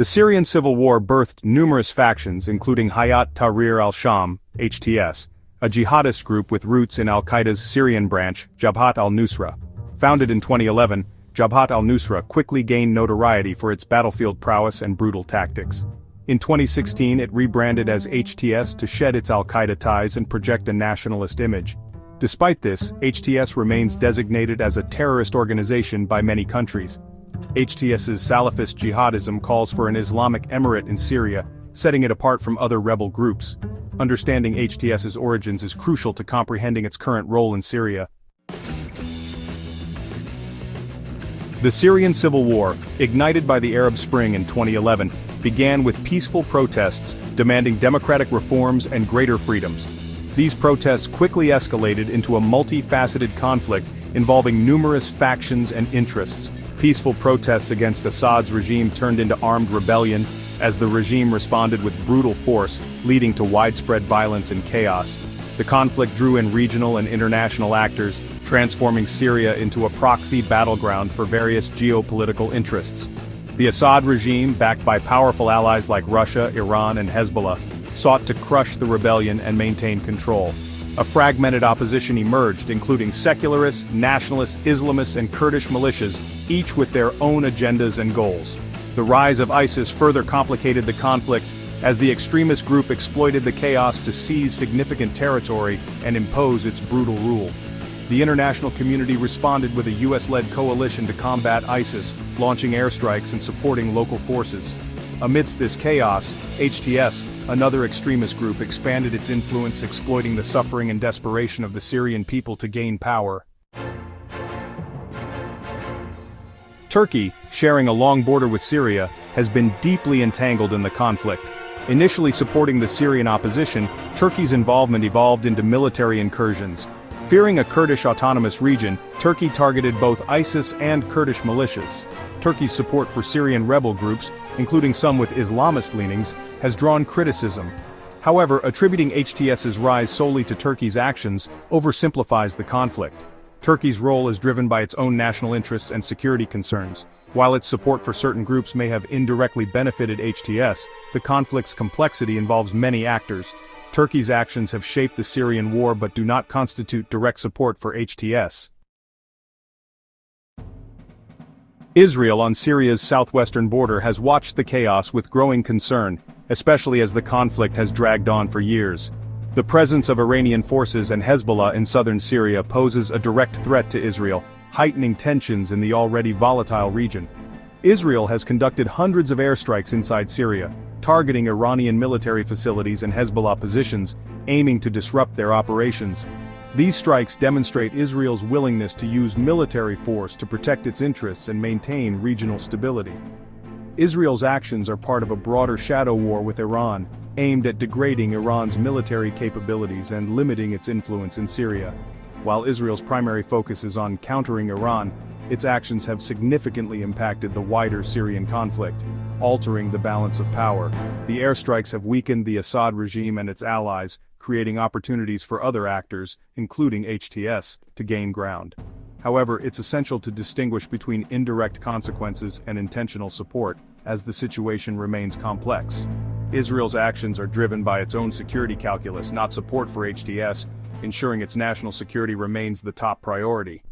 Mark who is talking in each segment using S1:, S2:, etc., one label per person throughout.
S1: The Syrian civil war birthed numerous factions including Hayat Tahrir al-Sham, HTS, a jihadist group with roots in Al-Qaeda's Syrian branch, Jabhat al-Nusra. Founded in 2011, Jabhat al-Nusra quickly gained notoriety for its battlefield prowess and brutal tactics. In 2016 it rebranded as HTS to shed its Al-Qaeda ties and project a nationalist image. Despite this, HTS remains designated as a terrorist organization by many countries. HTS's Salafist jihadism calls for an Islamic emirate in Syria, setting it apart from other rebel groups. Understanding HTS's origins is crucial to comprehending its current role in Syria. The Syrian civil war, ignited by the Arab Spring in 2011, began with peaceful protests demanding democratic reforms and greater freedoms. These protests quickly escalated into a multifaceted conflict involving numerous factions and interests. Peaceful protests against Assad's regime turned into armed rebellion, as the regime responded with brutal force, leading to widespread violence and chaos. The conflict drew in regional and international actors, transforming Syria into a proxy battleground for various geopolitical interests. The Assad regime, backed by powerful allies like Russia, Iran, and Hezbollah, sought to crush the rebellion and maintain control. A fragmented opposition emerged, including secularists, nationalists, Islamists, and Kurdish militias, each with their own agendas and goals. The rise of ISIS further complicated the conflict, as the extremist group exploited the chaos to seize significant territory and impose its brutal rule. The international community responded with a US-led coalition to combat ISIS, launching airstrikes and supporting local forces. Amidst this chaos, HTS, another extremist group, expanded its influence, exploiting the suffering and desperation of the Syrian people to gain power. Turkey, sharing a long border with Syria, has been deeply entangled in the conflict. Initially supporting the Syrian opposition, Turkey's involvement evolved into military incursions. Fearing a Kurdish autonomous region, Turkey targeted both ISIS and Kurdish militias. Turkey's support for Syrian rebel groups, including some with Islamist leanings, has drawn criticism. However, attributing HTS's rise solely to Turkey's actions oversimplifies the conflict. Turkey's role is driven by its own national interests and security concerns. While its support for certain groups may have indirectly benefited HTS, the conflict's complexity involves many actors. Turkey's actions have shaped the Syrian war but do not constitute direct support for HTS. Israel on Syria's southwestern border has watched the chaos with growing concern, especially as the conflict has dragged on for years. The presence of Iranian forces and Hezbollah in southern Syria poses a direct threat to Israel, heightening tensions in the already volatile region. Israel has conducted hundreds of airstrikes inside Syria, targeting Iranian military facilities and Hezbollah positions, aiming to disrupt their operations. These strikes demonstrate Israel's willingness to use military force to protect its interests and maintain regional stability. Israel's actions are part of a broader shadow war with Iran, aimed at degrading Iran's military capabilities and limiting its influence in Syria. While Israel's primary focus is on countering Iran, its actions have significantly impacted the wider Syrian conflict, altering the balance of power. The airstrikes have weakened the Assad regime and its allies, creating opportunities for other actors, including HTS, to gain ground. However, it's essential to distinguish between indirect consequences and intentional support, as the situation remains complex. Israel's actions are driven by its own security calculus, not support for HTS, ensuring its national security remains the top priority.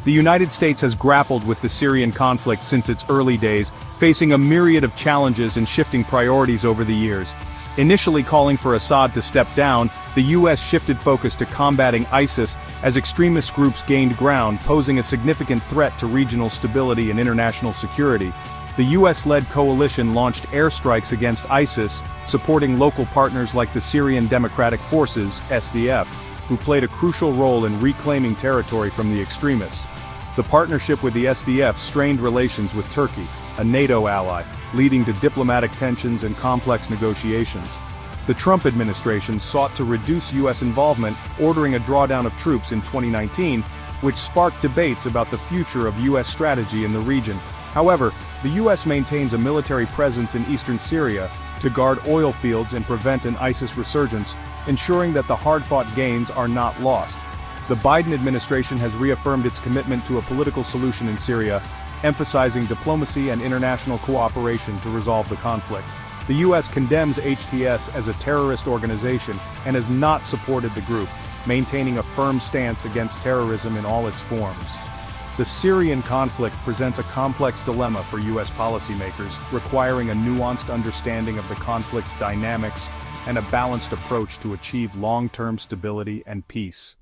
S1: The United States has grappled with the Syrian conflict since its early days, facing a myriad of challenges and shifting priorities over the years. Initially calling for Assad to step down, the U.S. shifted focus to combating ISIS as extremist groups gained ground, posing a significant threat to regional stability and international security. The U.S.-led coalition launched airstrikes against ISIS, supporting local partners like the Syrian Democratic Forces, SDF, who played a crucial role in reclaiming territory from the extremists. The partnership with the SDF strained relations with Turkey, a NATO ally, leading to diplomatic tensions and complex negotiations. The Trump administration sought to reduce U.S. involvement, ordering a drawdown of troops in 2019, which sparked debates about the future of U.S. strategy in the region. However, the U.S. maintains a military presence in eastern Syria to guard oil fields and prevent an ISIS resurgence, ensuring that the hard-fought gains are not lost. The Biden administration has reaffirmed its commitment to a political solution in Syria, emphasizing diplomacy and international cooperation to resolve the conflict. The U.S. condemns HTS as a terrorist organization and has not supported the group, maintaining a firm stance against terrorism in all its forms. The Syrian conflict presents a complex dilemma for U.S. policymakers, requiring a nuanced understanding of the conflict's dynamics and a balanced approach to achieve long-term stability and peace.